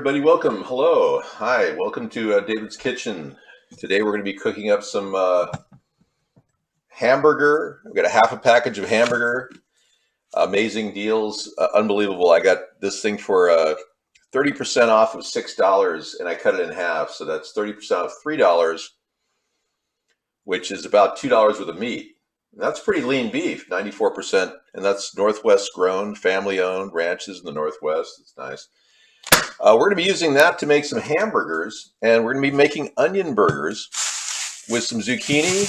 everybody. Welcome. Hello. Hi. Welcome to David's Kitchen. Today we're going to be cooking up some hamburger. We've got a half a package of hamburger. Amazing deals. Unbelievable. I got this thing for 30% off of $6, and I cut it in half. So that's 30% off $3, which is about $2 worth of meat. And that's pretty lean beef, 94%. And that's Northwest grown, family owned ranches in the Northwest. It's nice. We're going to be using that to make some hamburgers, and we're going to be making onion burgers with some zucchini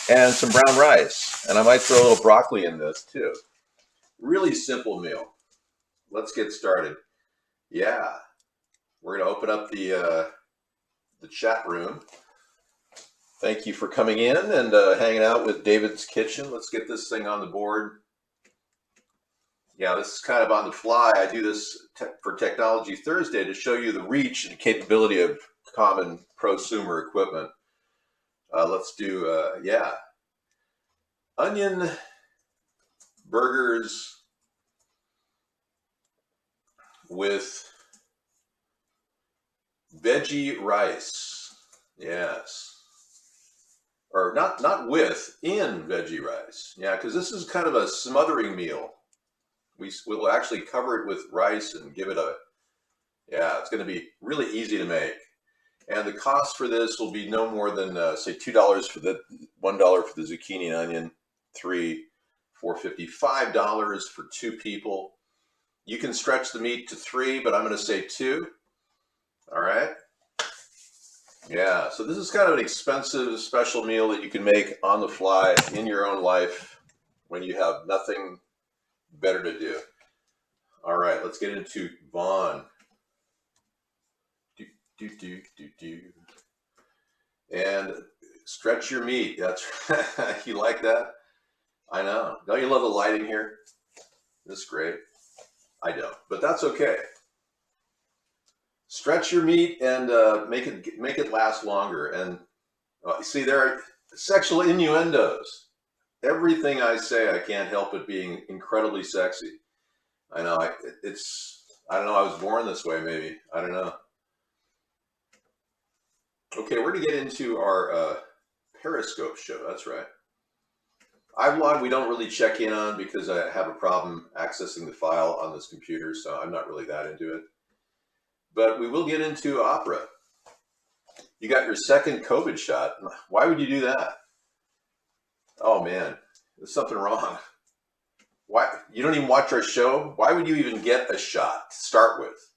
and some brown rice. And I might throw a little broccoli in this too. Really simple meal. Let's get started. Yeah, we're going to open up the chat room. Thank you for coming in and hanging out with David's Kitchen. Let's get this thing on the board. Yeah, this is kind of on the fly. I do this for Technology Thursday to show you the reach and capability of common prosumer equipment. Let's do, onion burgers with veggie rice. Yes. Or not with, in veggie rice. Yeah, because this is kind of a smothering meal. We'll actually cover it with rice and give it it's going to be really easy to make. And the cost for this will be no more than, say, $2 for the $1 for the zucchini and onion, $3, $4.50, $5 for two people. You can stretch the meat to 3, but I'm going to say 2. All right. Yeah, so this is kind of an expensive special meal that you can make on the fly in your own life when you have nothing better to do. All right, let's get into Vaughn. And stretch your meat. That's you like that? I know. Don't you love the lighting here? This is great. I don't, but that's okay. Stretch your meat and make it last longer. And see, there are sexual innuendos. Everything I say, I can't help it being incredibly sexy. I know. I don't know. I was born this way, maybe. I don't know. Okay, we're going to get into our Periscope show. That's right. iVlog, we don't really check in on because I have a problem accessing the file on this computer, so I'm not really that into it. But we will get into Opera. You got your second COVID shot. Why would you do that? Oh man, there's something wrong. Why you don't even watch our show? Why would you even get a shot to start with?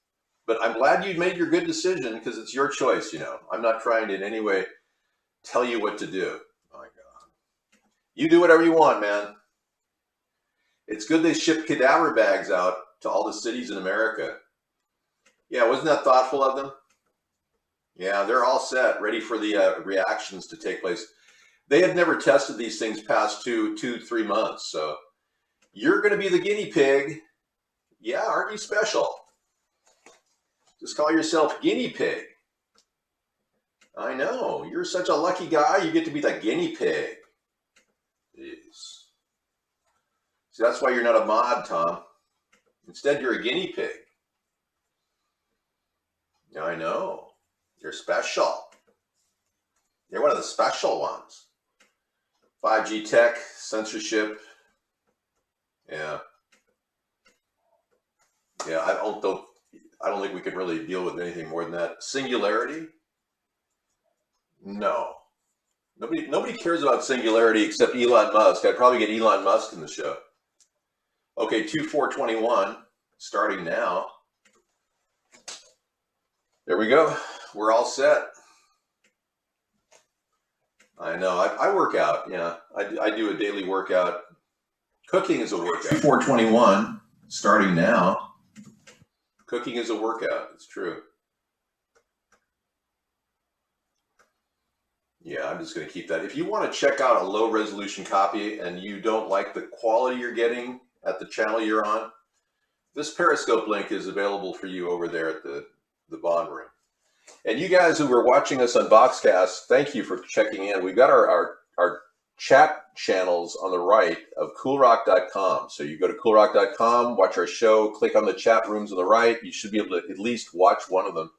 But I'm glad you made your good decision because it's your choice, you know. I'm not trying to in any way tell you what to do. My God. You do whatever you want, man. It's good they ship cadaver bags out to all the cities in America. Yeah, wasn't that thoughtful of them? Yeah, they're all set, ready for the reactions to take place. They had never tested these things past 3 months. So you're going to be the guinea pig. Yeah, aren't you special? Just call yourself guinea pig. I know. You're such a lucky guy. You get to be the guinea pig. Jeez. See, that's why you're not a mod, Tom. Instead, you're a guinea pig. I know. You're special. You're one of the special ones. 5G tech, censorship. Yeah. Yeah, I don't think we can really deal with anything more than that. Singularity? No. Nobody cares about singularity except Elon Musk. I'd probably get Elon Musk in the show. Okay, 2421, starting now. There we go. We're all set. I know. I work out. Yeah, I do a daily workout. Cooking is a workout. 421, starting now. Cooking is a workout. It's true. Yeah, I'm just going to keep that. If you want to check out a low resolution copy and you don't like the quality you're getting at the channel you're on, this Periscope link is available for you over there at the bond room. And you guys who were watching us on Boxcast, thank you for checking in. We've got our chat channels on the right of coolrock.com. So you go to coolrock.com, watch our show, click on the chat rooms on the right. You should be able to at least watch one of them.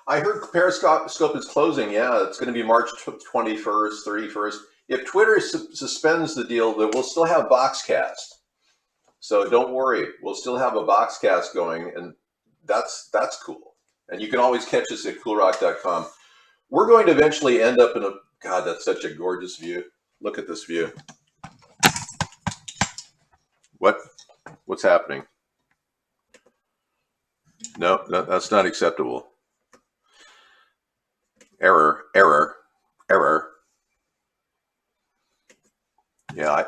I heard Periscope is closing. Yeah, it's going to be March 21st, 31st. If Twitter suspends the deal, then we'll still have Boxcast. So don't worry, we'll still have a Boxcast going, and that's cool. And you can always catch us at coolrock.com. We're going to eventually end up in a, God, that's such a gorgeous view. Look at this view. What's happening? No, that's not acceptable. Error. Yeah, I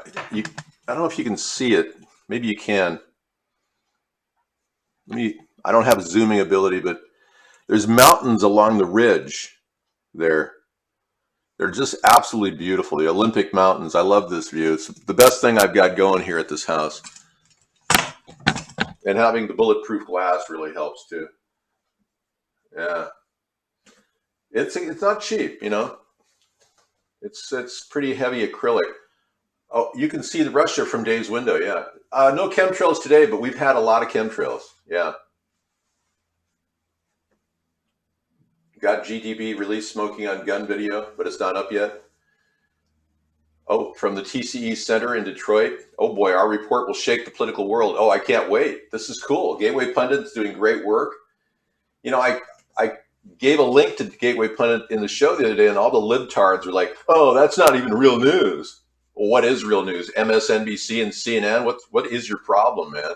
don't know if you can see it. Maybe you can. I don't have zooming ability, but there's mountains along the ridge there. They're just absolutely beautiful. The Olympic Mountains. I love this view. It's the best thing I've got going here at this house. And having the bulletproof glass really helps too. Yeah. It's not cheap, you know. It's pretty heavy acrylic. Oh, you can see the Russia from Dave's window, yeah. No chemtrails today, but we've had a lot of chemtrails, yeah. Got GDB release smoking on gun video, but it's not up yet. Oh, from the TCE Center in Detroit. Oh boy, our report will shake the political world. Oh, I can't wait. This is cool. Gateway Pundit's doing great work. You know, I gave a link to Gateway Pundit in the show the other day, and all the libtards were like, oh, that's not even real news. Well, what is real news? MSNBC and CNN? What is your problem, man?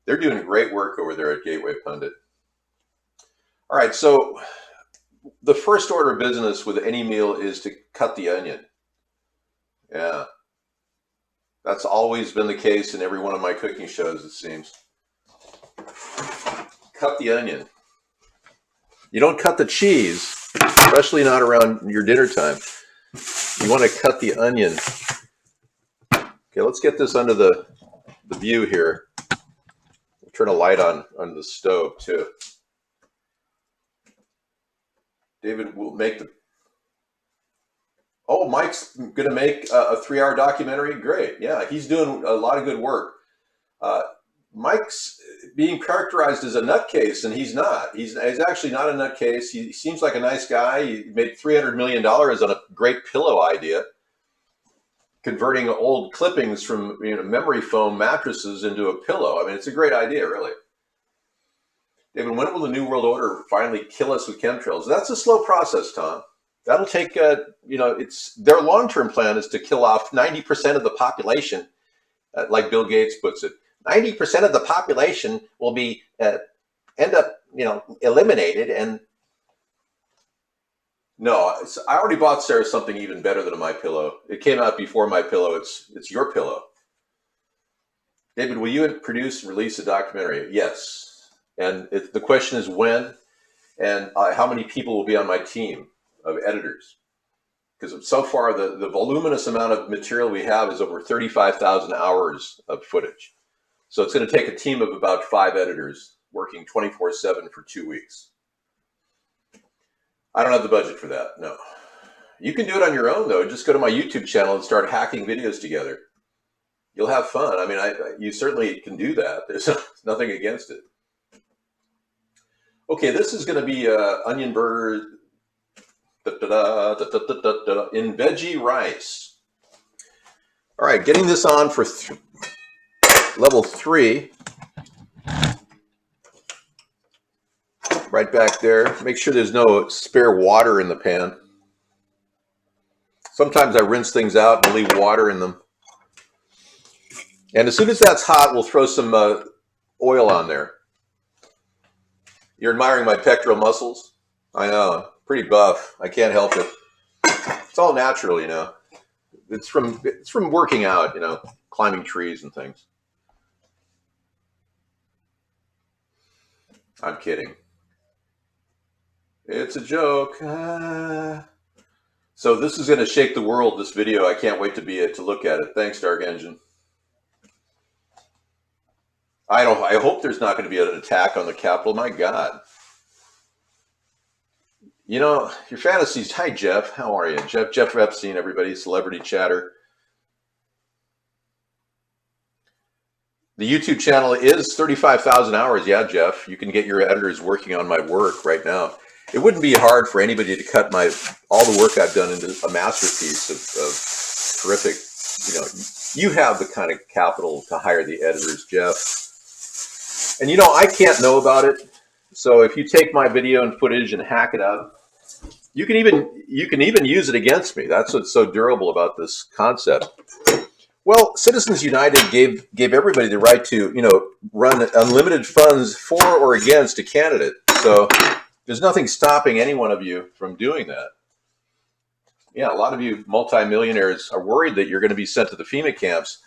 They're doing great work over there at Gateway Pundit. All right, so the first order of business with any meal is to cut the onion. Yeah. That's always been the case in every one of my cooking shows, it seems. Cut the onion. You don't cut the cheese, especially not around your dinner time. You want to cut the onion. Okay, let's get this under the view here. We'll turn a light on the stove too. David will make the... Oh, Mike's going to make a 3-hour documentary? Great. Yeah, he's doing a lot of good work. Mike's being characterized as a nutcase, and he's not. He's actually not a nutcase. He seems like a nice guy. He made $300 million on a great pillow idea, converting old clippings from memory foam mattresses into a pillow. I mean, it's a great idea, really. David, when will the New World Order finally kill us with chemtrails? That's a slow process, Tom. That'll take, it's their long-term plan is to kill off 90% of the population, like Bill Gates puts it. 90% of the population will be end up, eliminated. And no, I already bought Sarah something even better than a My Pillow. It came out before My Pillow. It's your pillow. David, will you produce and release a documentary? Yes. And the question is when, and how many people will be on my team of editors? Because so far the voluminous amount of material we have is over 35,000 hours of footage. So it's going to take a team of about 5 editors working 24/7 for 2 weeks. I don't have the budget for that, no. You can do it on your own, though. Just go to my YouTube channel and start hacking videos together. You'll have fun. I mean, you certainly can do that. There's nothing against it. Okay, this is going to be onion burger in veggie rice. All right, getting this on for level 3. Right back there. Make sure there's no spare water in the pan. Sometimes I rinse things out and leave water in them. And as soon as that's hot, we'll throw some oil on there. You're admiring my pectoral muscles? I know, pretty buff. I can't help it. It's all natural, It's from working out, climbing trees and things. I'm kidding. It's a joke. So this is going to shake the world, this video. I can't wait to look at it. Thanks, Dark Engine. I hope there's not going to be an attack on the Capitol. My God. You know, your fantasies. Hi, Jeff. How are you? Jeff Epstein, everybody, celebrity chatter. The YouTube channel is 35,000 hours. Yeah, Jeff, you can get your editors working on my work right now. It wouldn't be hard for anybody to cut all the work I've done into a masterpiece of terrific. You know, you have the kind of capital to hire the editors, Jeff. And you know, I can't know about it. So if you take my video and footage and hack it up, you can even use it against me. That's what's so durable about this concept. Well, Citizens United gave everybody the right to, you know, run unlimited funds for or against a candidate. So there's nothing stopping any one of you from doing that. Yeah, a lot of you multimillionaires are worried that you're going to be sent to the FEMA camps.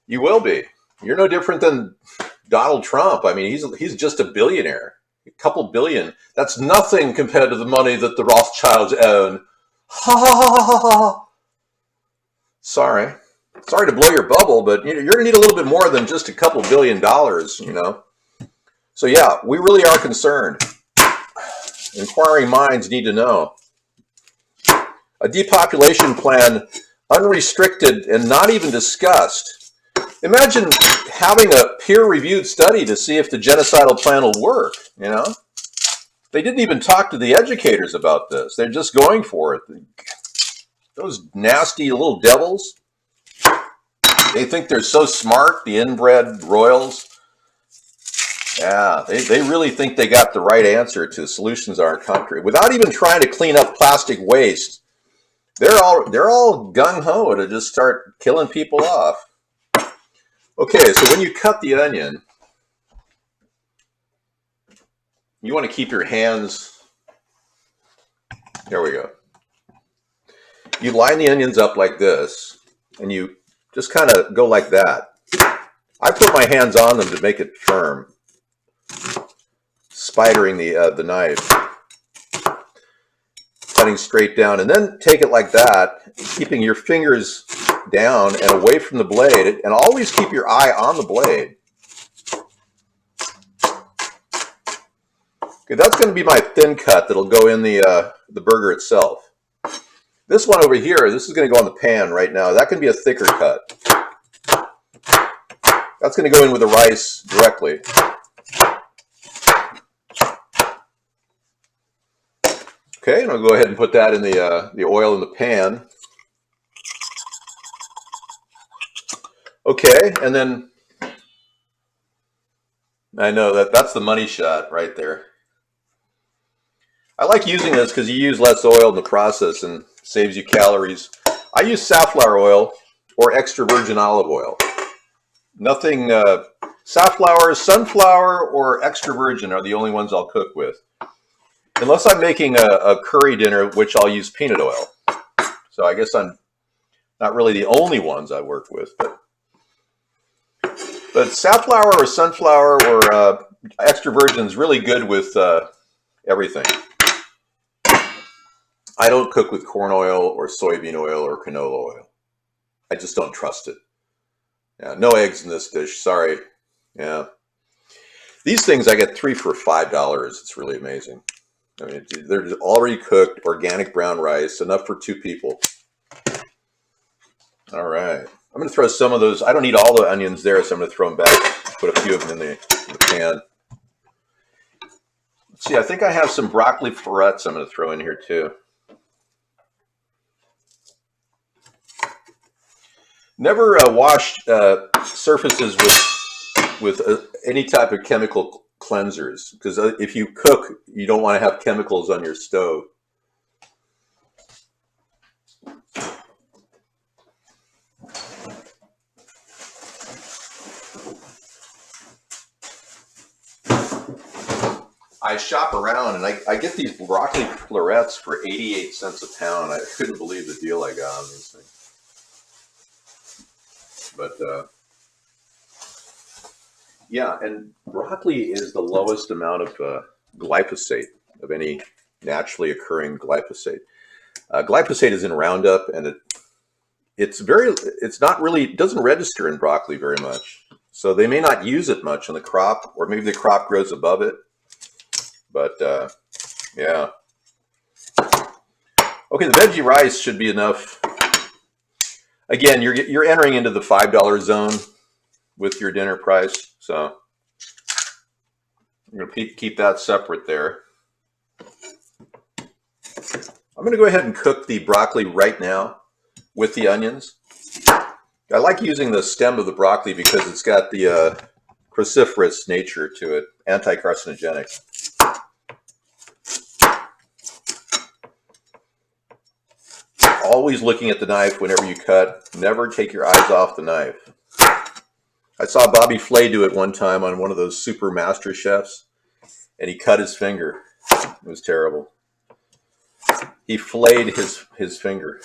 You will be. You're no different than Donald Trump. I mean, he's just a billionaire, a couple billion. That's nothing compared to the money that the Rothschilds own. Ha ha ha ha ha. Sorry to blow your bubble, but you're going to need a little bit more than just a couple $1 billion, you know. So yeah, we really are concerned. Inquiring minds need to know. A depopulation plan, unrestricted and not even discussed. Imagine having a peer-reviewed study to see if the genocidal plan will work, you know. They didn't even talk to the educators about this. They're just going for it. Those nasty little devils. They think they're so smart, the inbred royals. Yeah, they really think they got the right answer to solutions in our country without even trying to clean up plastic waste. They're all gung-ho to just start killing people off. Okay, so when you cut the onion, you want to keep your hands, there we go. You line the onions up like this, and you just kind of go like that. I put my hands on them to make it firm, spidering the knife, cutting straight down, and then take it like that, keeping your fingers down and away from the blade, and always keep your eye on the blade. Okay, that's going to be my thin cut that'll go in the burger itself. This one over here, this is going to go on the pan right now. That can be a thicker cut. That's going to go in with the rice directly. Okay, and I'll go ahead and put that in the oil in the pan. Okay, and then I know that's the money shot right there. I like using this because you use less oil in the process and saves you calories. I use safflower oil or extra virgin olive oil. Nothing, safflower, sunflower, or extra virgin are the only ones I'll cook with. Unless I'm making a curry dinner, which I'll use peanut oil. So I guess I'm not really the only ones I work with. But safflower or sunflower or extra virgin is really good with everything. I don't cook with corn oil or soybean oil or canola oil. I just don't trust it. Yeah, no eggs in this dish. Sorry. Yeah. These things I get 3 for $5. It's really amazing. I mean, they're already cooked, organic brown rice, enough for 2 people. All right. I'm going to throw some of those. I don't need all the onions there, so I'm going to throw them back. Put a few of them in the pan. Let's see, I think I have some broccoli florets I'm going to throw in here too. Never wash surfaces with any type of chemical cleansers, because if you cook, you don't want to have chemicals on your stove. I shop around and I get these broccoli florets for 88 cents a pound. I couldn't believe the deal I got on these things. But yeah, and broccoli is the lowest amount of glyphosate of any naturally occurring glyphosate. Glyphosate is in Roundup, and it's not really, it doesn't register in broccoli very much. So they may not use it much on the crop, or maybe the crop grows above it. But yeah, Okay, the veggie rice should be enough. Again, you're entering into the $5 zone with your dinner price, so I'm going to keep that separate there. I'm going to go ahead and cook the broccoli right now with the onions. I like using the stem of the broccoli because it's got the cruciferous nature to it, anti-carcinogenic. Always looking at the knife whenever you cut. Never take your eyes off the knife. I saw Bobby Flay do it one time on one of those super master chefs, and he cut his finger. It was terrible. He flayed his finger.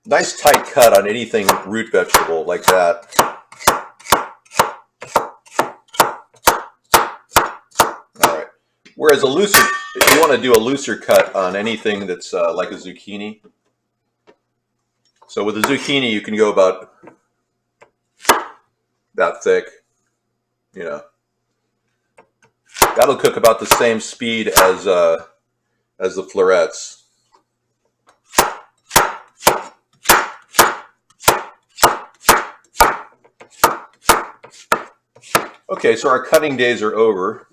Nice tight cut on anything root vegetable like that. All right. Whereas if you want to do a looser cut on anything that's like a zucchini. So with a zucchini, you can go about that thick, you know. That'll cook about the same speed as the florets. Okay, so our cutting days are over.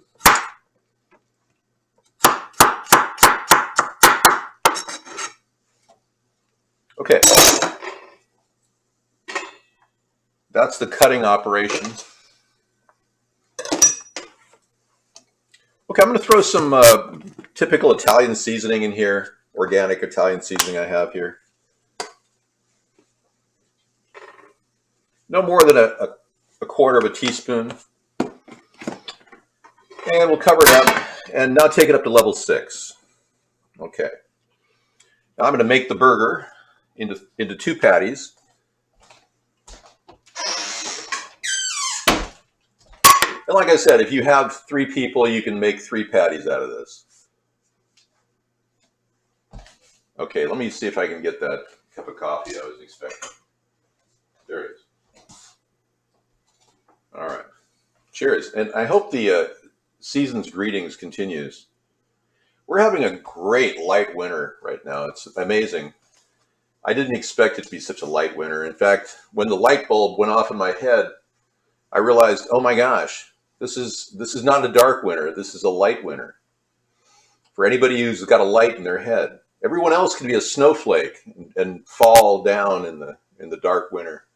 Okay, that's the cutting operation. Okay, I'm going to throw some typical Italian seasoning in here, organic Italian seasoning I have here. No more than a quarter of a teaspoon. And we'll cover it up and now take it up to level 6. Okay. Now I'm going to make the burger into 2 patties. And like I said, if you have 3 people, you can make 3 patties out of this. Okay, let me see if I can get that cup of coffee I was expecting. There it is. All right. Cheers. And I hope the Season's Greetings continues. We're having a great light winter right now. It's amazing. I didn't expect it to be such a light winter. In fact, when the light bulb went off in my head, I realized, oh my gosh, this is not a dark winter. This is a light winter. For anybody who's got a light in their head, everyone else can be a snowflake and fall down in the dark winter.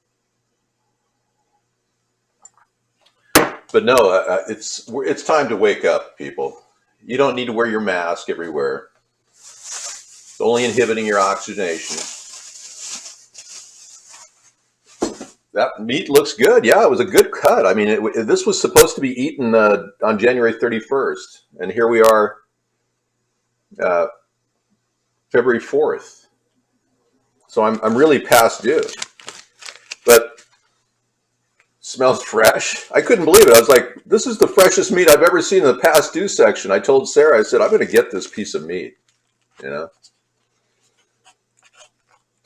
But no, it's time to wake up, people. You don't need to wear your mask everywhere. It's only inhibiting your oxygenation. That meat looks good. Yeah, it was a good cut. I mean, this was supposed to be eaten on January 31st, and here we are, February 4th. So I'm really past due. But smells fresh. I couldn't believe it. I was like, this is the freshest meat I've ever seen in the past due section. I told Sarah, I said, I'm going to get this piece of meat, you know.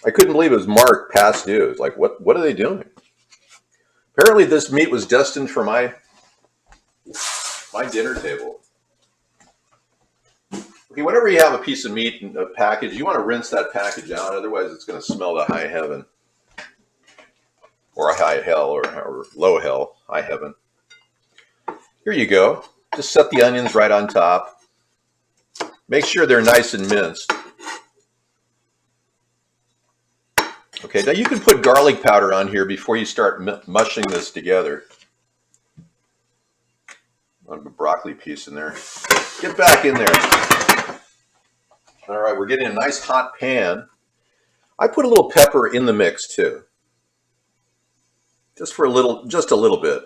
I couldn't believe it was marked past due. It's like, what are they doing? Apparently this meat was destined for my dinner table. Okay, whenever you have a piece of meat in a package, you want to rinse that package out. Otherwise, it's going to smell to high heaven. Or high hell, or low hell, high heaven. Here you go. Just set the onions right on top. Make sure they're nice and minced. Okay, now you can put garlic powder on here before you start mushing this together. I'll put a broccoli piece in there. Get back in there. All right, we're getting a nice hot pan. I put a little pepper in the mix too. Just a little bit.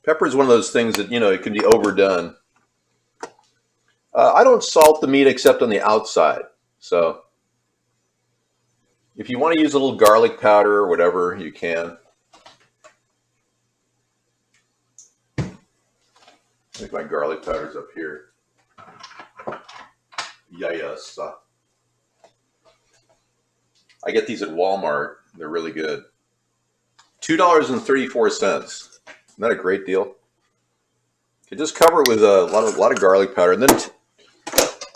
Pepper is one of those things that, you know, it can be overdone. I don't salt the meat except on the outside. So if you want to use a little garlic powder or whatever, you can. I think my garlic powder's up here. Yes. I get these at Walmart. They're really good. $2.34. Isn't that a great deal? You just cover it with a lot of garlic powder, and then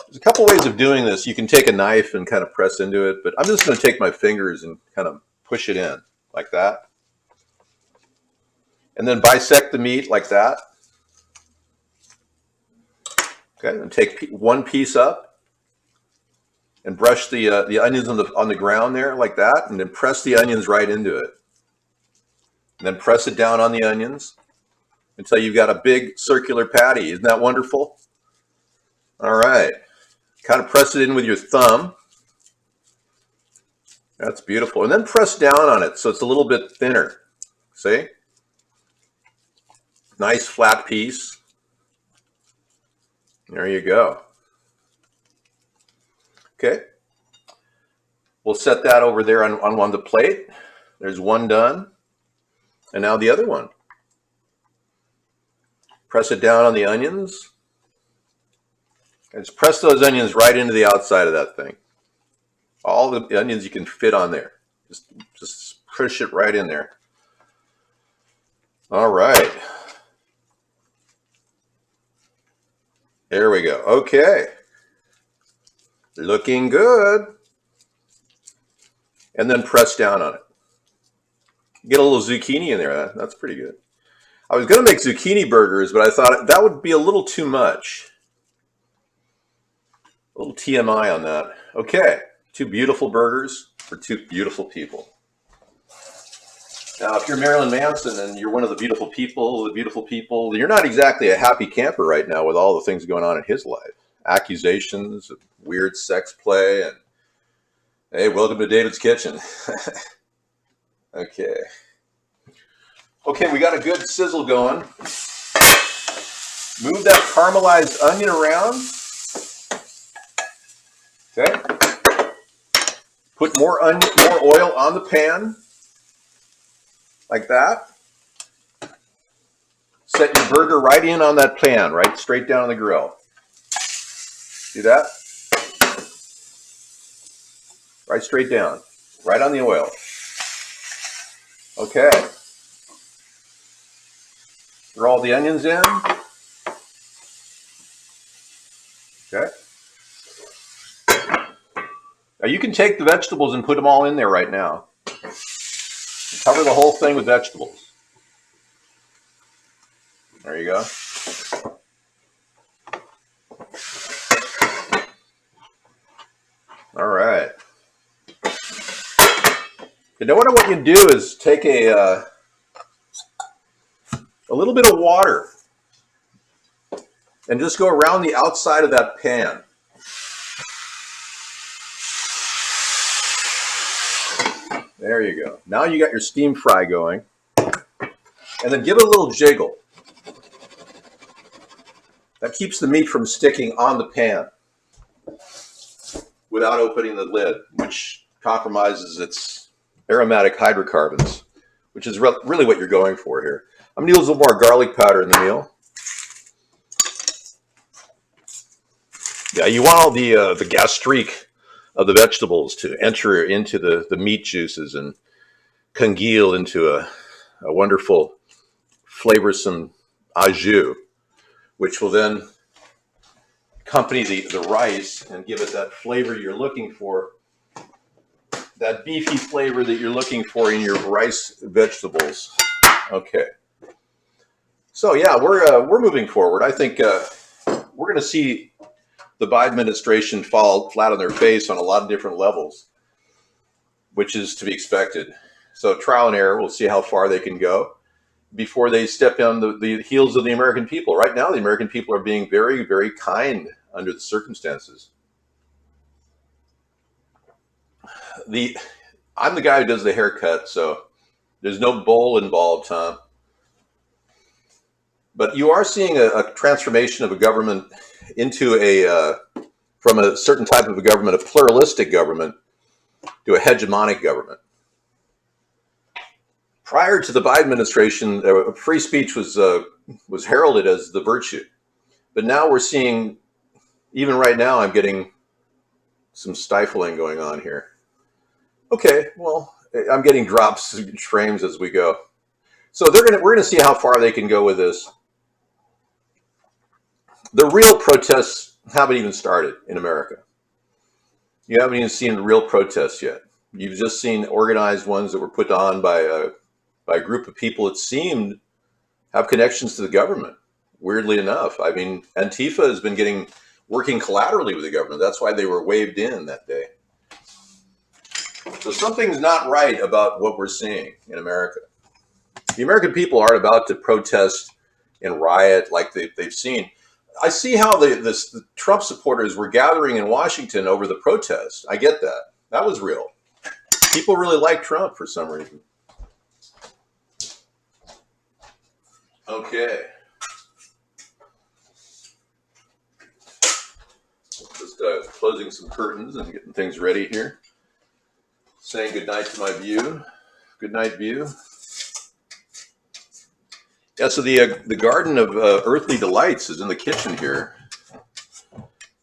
There's a couple ways of doing this. You can take a knife and kind of press into it, but I'm just going to take my fingers and kind of push it in like that. And then bisect the meat like that. Okay, and take one piece up and brush the onions on the ground there like that, and then press the onions right into it. And then press it down on the onions until you've got a big circular patty. Isn't that wonderful? All right. Kind of press it in with your thumb. That's beautiful. And then press down on it so it's a little bit thinner. See? Nice flat piece. There you go. Okay. We'll set that over there on the plate. There's one done. And now the other one. Press it down on the onions. And just press those onions right into the outside of that thing. All the onions you can fit on there. Just push it right in there. All right. There we go. Okay. Looking good. And then press down on it. Get a little zucchini in there. That's pretty good. I was going to make zucchini burgers, but I thought that would be a little too much. A little TMI on that. Okay. 2 beautiful burgers for 2 beautiful people. Now, if you're Marilyn Manson and you're one of the beautiful people, you're not exactly a happy camper right now with all the things going on in his life. Accusations, weird sex play, and hey, welcome to David's Kitchen. Okay. Okay, we got a good sizzle going. Move that caramelized onion around. Okay. Put more oil on the pan, like that. Set your burger right in on that pan, right straight down on the grill. See that? Right straight down, right on the oil. Okay. Throw all the onions in. Okay. Now you can take the vegetables and put them all in there right now. Cover the whole thing with vegetables. There you go. All right. You know what I want you to do is take a little bit of water and just go around the outside of that pan. There you go. Now you got your steam fry going. And then give it a little jiggle. That keeps the meat from sticking on the pan without opening the lid, which compromises its aromatic hydrocarbons, which is really what you're going for here. I'm going to use a little more garlic powder in the meal. Yeah, you want all the gastrique of the vegetables to enter into the meat juices and congeal into a wonderful, flavorsome au jus, which will then accompany the rice and give it that flavor you're looking for, that beefy flavor that you're looking for in your rice vegetables. Okay. So yeah, we're moving forward. I think we're going to see the Biden administration fall flat on their face on a lot of different levels, which is to be expected. So trial and error, we'll see how far they can go before they step on the heels of the American people. Right now, the American people are being very, very kind under the circumstances. I'm the guy who does the haircut, so there's no bowl involved, Tom. But you are seeing a transformation of a government into from a certain type of a government, a pluralistic government, to a hegemonic government. Prior to the Biden administration, free speech was heralded as the virtue. But now we're seeing, even right now, I'm getting some stifling going on here. Okay, well, I'm getting drops, frames as we go. So we're gonna see how far they can go with this. The real protests haven't even started in America. You haven't even seen real protests yet. You've just seen organized ones that were put on by a group of people that seemed have connections to the government. Weirdly enough, I mean, Antifa has been working collaterally with the government. That's why they were waved in that day. So something's not right about what we're seeing in America. The American people aren't about to protest and riot like they've seen. I see how the Trump supporters were gathering in Washington over the protest. I get that. That was real. People really like Trump for some reason. Okay. Just closing some curtains and getting things ready here. Saying goodnight to my view. Good night, view. Yeah, so the garden of earthly delights is in the kitchen here.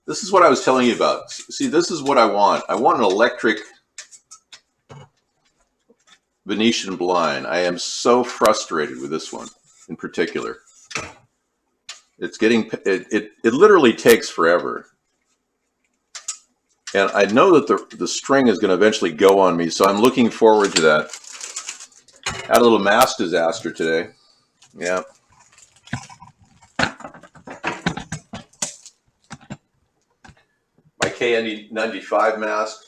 This is what I was telling you about. See, this is what I want. I want an electric Venetian blind. I am so frustrated with this one in particular. It's getting, it literally takes forever. And I know that the string is going to eventually go on me, so I'm looking forward to that. Had a little mask disaster today. Yeah. My KN95 mask,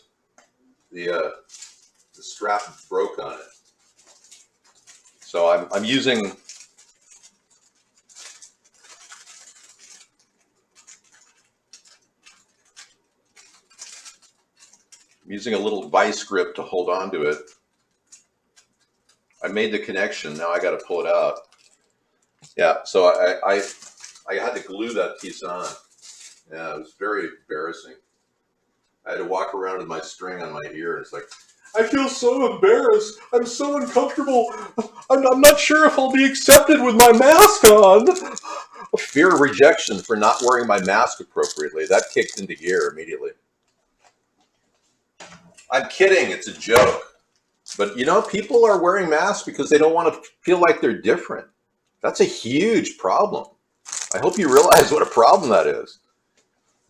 the strap broke on it. So I'm using a little vice grip to hold on to it. I made the connection. Now I got to pull it out. Yeah, so I had to glue that piece on. Yeah, it was very embarrassing. I had to walk around with my string on my ear. It's like, I feel so embarrassed. I'm so uncomfortable. I'm not sure if I'll be accepted with my mask on. A fear of rejection for not wearing my mask appropriately. That kicked into gear immediately. I'm kidding. It's a joke. But, you know, people are wearing masks because they don't want to feel like they're different. That's a huge problem. I hope you realize what a problem that is.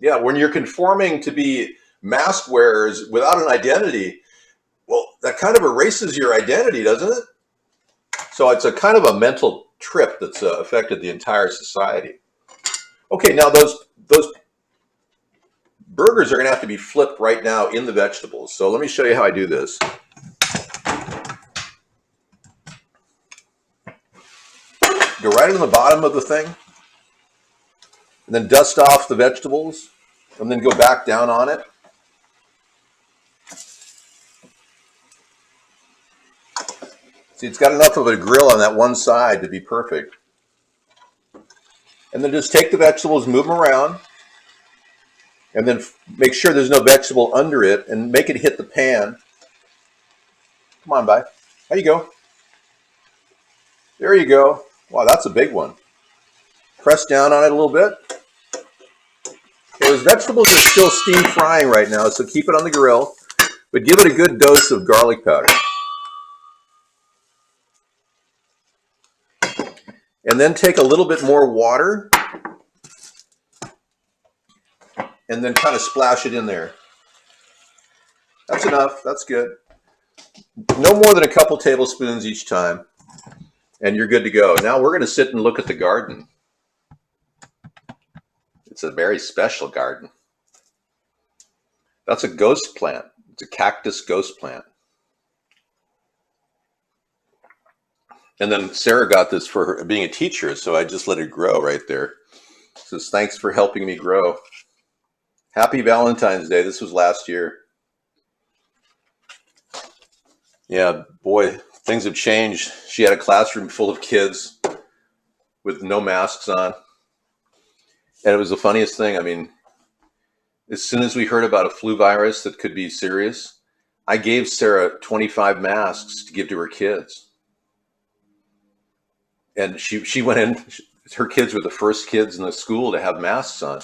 Yeah, when you're conforming to be mask wearers without an identity, well, that kind of erases your identity, doesn't it? So it's a kind of a mental trip that's affected the entire society. Okay, now those burgers are going to have to be flipped right now in the vegetables. So let me show you how I do this. Go right in the bottom of the thing, and then dust off the vegetables, and then go back down on it. See, it's got enough of a grill on that one side to be perfect. And then just take the vegetables, move them around, and then make sure there's no vegetable under it, and make it hit the pan. Come on, bye. How you go? There you go. Wow, that's a big one. Press down on it a little bit. Okay, those vegetables are still steam frying right now, so keep it on the grill, but give it a good dose of garlic powder. And then take a little bit more water and then kind of splash it in there. That's enough. That's good. No more than a couple tablespoons each time, and you're good to go. Now we're going to sit and look at the garden. It's a very special garden. That's a ghost plant. It's a cactus ghost plant. And then Sarah got this for her being a teacher, so I just let it grow right there. Says, thanks for helping me grow. Happy Valentine's Day. This was last year. Yeah, boy, things have changed. She had a classroom full of kids with no masks on. And it was the funniest thing. I mean, as soon as we heard about a flu virus that could be serious, I gave Sarah 25 masks to give to her kids. And she went in, her kids were the first kids in the school to have masks on.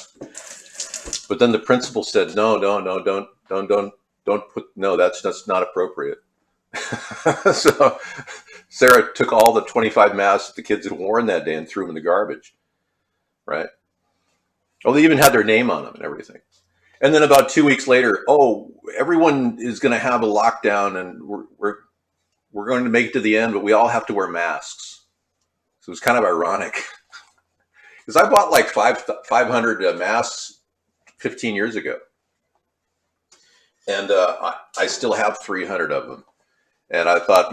But then the principal said, no, don't put, no, that's not appropriate. So Sarah took all the 25 masks the kids had worn that day and threw them in the garbage. Right? Oh, they even had their name on them and everything. And then about 2 weeks later, oh, everyone is going to have a lockdown, and we're going to make it to the end, but we all have to wear masks. So it was kind of ironic because I bought like 500 masks 15 years ago, and I still have 300 of them. And I thought,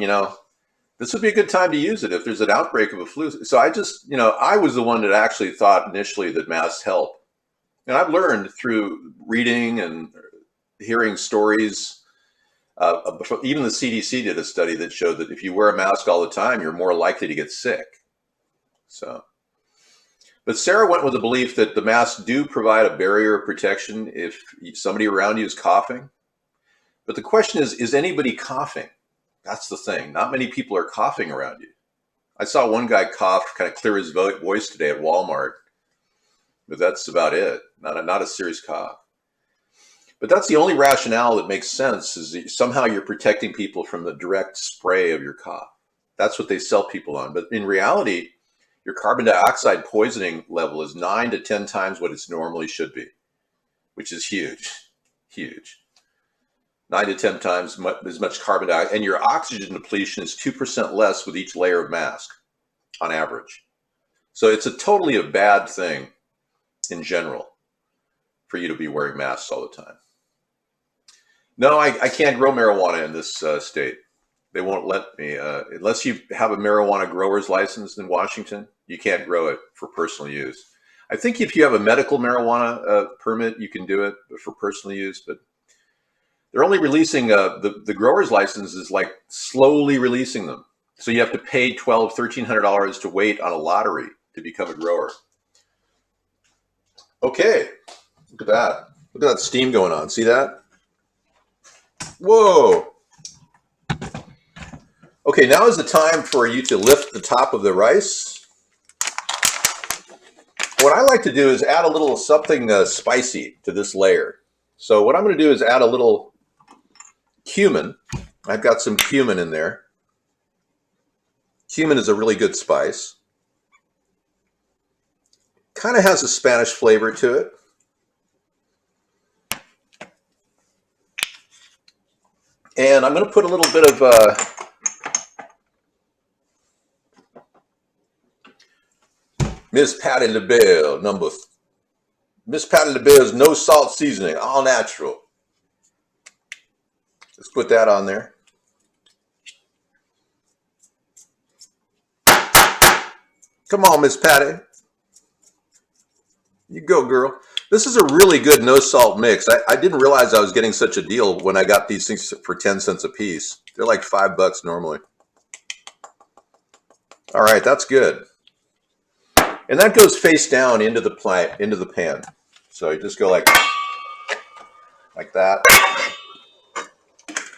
this would be a good time to use it if there's an outbreak of a flu. So I just, I was the one that actually thought initially that masks help. And I've learned through reading and hearing stories. Even the CDC did a study that showed that if you wear a mask all the time, you're more likely to get sick. So, but Sarah went with the belief that the masks do provide a barrier of protection if somebody around you is coughing. But the question is anybody coughing? That's the thing. Not many people are coughing around you. I saw one guy cough, kind of clear his voice today at Walmart, but that's about it. Not a serious cough. But that's the only rationale that makes sense, is that somehow you're protecting people from the direct spray of your cough. That's what they sell people on. But in reality, your carbon dioxide poisoning level is 9 to 10 times what it normally should be, which is huge, huge. 9 to 10 times as much carbon dioxide, and your oxygen depletion is 2% less with each layer of mask on average. So it's totally a bad thing in general for you to be wearing masks all the time. No, I can't grow marijuana in this state. They won't let me, unless you have a marijuana grower's license in Washington, you can't grow it for personal use. I think if you have a medical marijuana permit, you can do it for personal use, but they're only releasing the grower's license is like slowly releasing them. So you have to pay $1,200, $1,300 to wait on a lottery to become a grower. Okay, look at that. Look at that steam going on. See that? Whoa. Okay, now is the time for you to lift the top of the rice. What I like to do is add a little something spicy to this layer. So what I'm going to do is add a little cumin. I've got some cumin in there. Cumin is a really good spice. Kind of has a Spanish flavor to it. And I'm going to put a little bit of Miss Patty LaBelle, Miss Patty LaBelle's no salt seasoning, all natural. Let's put that on there. Come on, Miss Patty. You go, girl. This is a really good no salt mix. I didn't realize I was getting such a deal when I got these things for 10 cents a piece. They're like $5 normally. All right, that's good. And that goes face down into the pan. So you just go like that.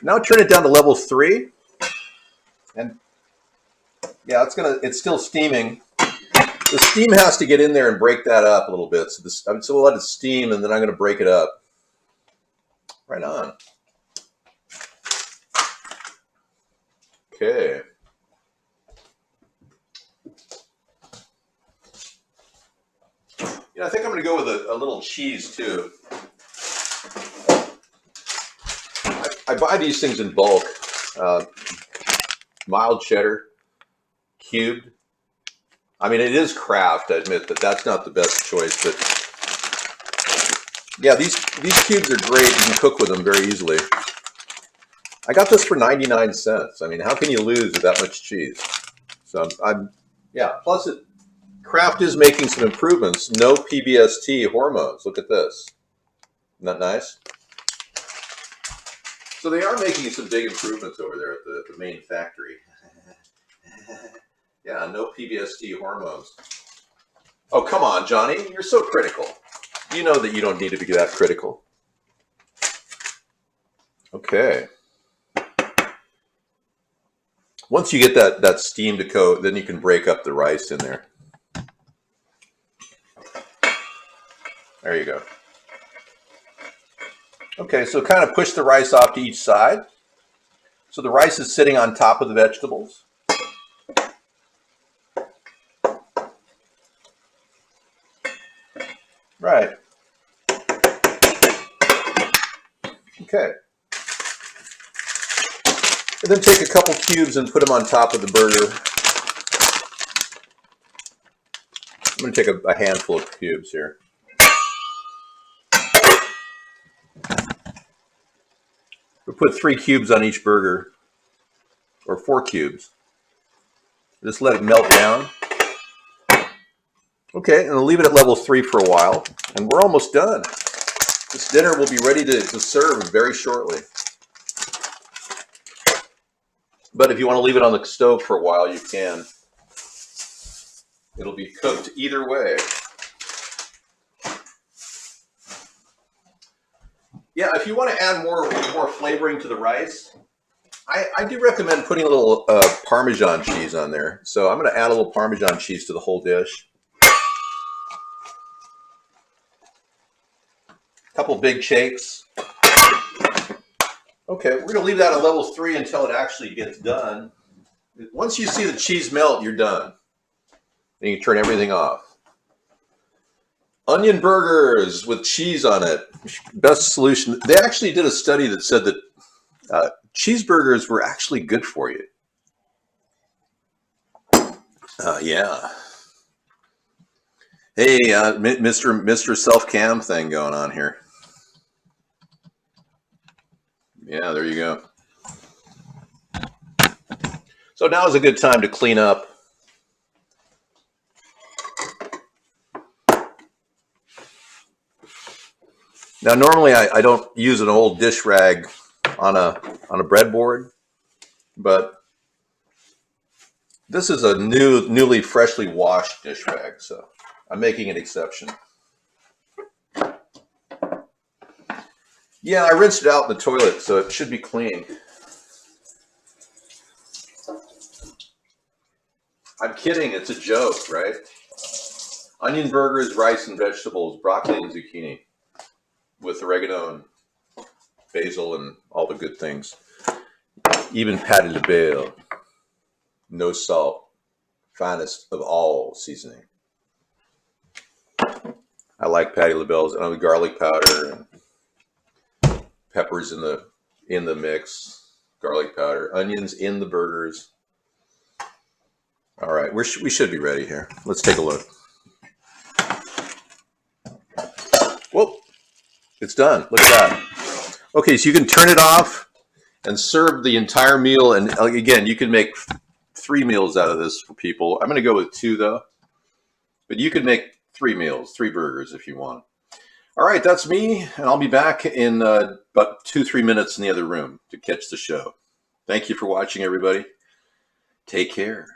Now turn it down to level 3. And yeah, it's still steaming. The steam has to get in there and break that up a little bit. So we'll let it steam, and then I'm going to break it up. Right on. Okay. I think I'm going to go with a little cheese too. I buy these things in bulk. Mild cheddar, cubed. I mean, it is Kraft. I admit that that's not the best choice, but yeah, these cubes are great. You can cook with them very easily. I got this for 99 cents. I mean, how can you lose with that much cheese? So yeah. Plus, Kraft is making some improvements. No PBST hormones. Look at this. Isn't that nice? So they are making some big improvements over there at the main factory. Yeah, no PBST hormones. Oh, come on, Johnny. You're so critical. You know that you don't need to be that critical. Okay. Once you get that steam to coat, then you can break up the rice in there. There you go. Okay, so kind of push the rice off to each side. So the rice is sitting on top of the vegetables. Right. Okay. And then take a couple cubes and put them on top of the burger. I'm going to take a handful of cubes here. We put 3 cubes on each burger, or 4 cubes. Just let it melt down. Okay, and I'll leave it at level 3 for a while, and we're almost done. This dinner will be ready to serve very shortly. But if you want to leave it on the stove for a while, you can. It'll be cooked either way. Yeah, if you want to add more flavoring to the rice, I do recommend putting a little Parmesan cheese on there. So I'm going to add a little Parmesan cheese to the whole dish. A couple big shakes. Okay, we're going to leave that at level 3 until it actually gets done. Once you see the cheese melt, you're done. Then you can turn everything off. Onion burgers with cheese on it. Best solution. They actually did a study that said that cheeseburgers were actually good for you. Yeah. Hey, Mr. Self-cam thing going on here. Yeah, there you go. So now is a good time to clean up. Now, normally I don't use an old dish rag on a breadboard, but this is a newly freshly washed dish rag, so I'm making an exception. Yeah, I rinsed it out in the toilet, so it should be clean. I'm kidding, it's a joke, right? Onion burgers, rice and vegetables, broccoli and zucchini, with oregano and basil and all the good things. Even patty de belle, no salt, finest of all seasoning. I like patty de belle's and with garlic powder and peppers in the mix, garlic powder, onions in the burgers. All right, we should be ready here. Let's take a look. Whoa, it's done. Look at that. Okay, so you can turn it off and serve the entire meal. And again, you can make 3 meals out of this for people. I'm going to go with 2 though, but you can make 3 meals, 3 burgers if you want. All right, that's me, and I'll be back in about 2-3 minutes in the other room to catch the show. Thank you for watching, everybody. Take care.